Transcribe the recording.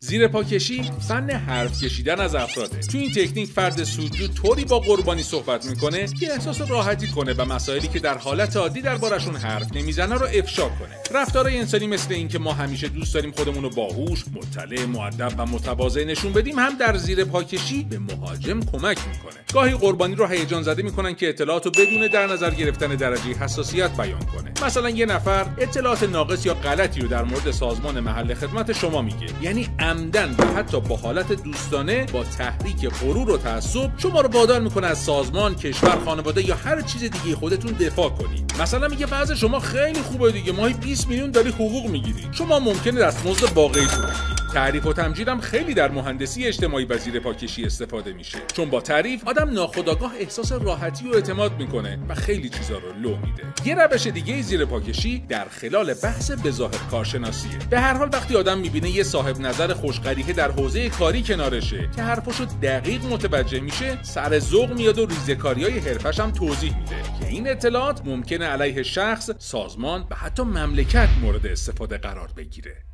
زیرپاکشی فن حرف کشیدن از افراده. تو این تکنیک فرد سودجو طوری با قربانی صحبت میکنه که احساس راحتی کنه و مسائلی که در حالت عادی دربارشون حرف نمیزنه رو افشا کنه. رفتارهای انسانی مثل این که ما همیشه دوست داریم خودمون رو باهوش، مطلع، مؤدب و متواضع نشون بدیم هم در زیرپاکشی به مهاجم کمک میکنه. گاهی قربانی رو هیجان زده میکنن که اطلاعاتو بدون در نظر گرفتن درجه حساسیت بیان کنه. مثلا یه نفر اطلاعات ناقص یا غلطی رو در مورد سازمان محل خدمت شما میگه، یعنی عمدن و حتی با حالت دوستانه با تحریک غرور و تعصب شما رو وادار میکنه از سازمان، کشور، خانواده یا هر چیز دیگه خودتون دفاع کنید. مثلا میگه وضع شما خیلی خوبه دیگه، ماهی 20 میلیون داری حقوق میگیری، شما ممکنه دستمزد واقعیتون بگیرید. تعریف و تمجید هم خیلی در مهندسی اجتماعی و زیرپاکشی استفاده میشه، چون با تعریف آدم ناخودآگاه احساس راحتی و اعتماد میکنه و خیلی چیزا رو لو میده. یه روش دیگه زیرپاکشی در خلال بحث بظاهر کارشناسیه. به هر حال وقتی آدم میبینه یه صاحب نظر خوش‌قریحه در حوزه کاری کنارشه که حرفاشو دقیق متوجه میشه، سر ذوق میاد و ریزه‌کاری‌های حرفش هم توضیح میده که این اطلاعات ممکنه علیه شخص، سازمان و حتی مملکت مورد استفاده قرار بگیره.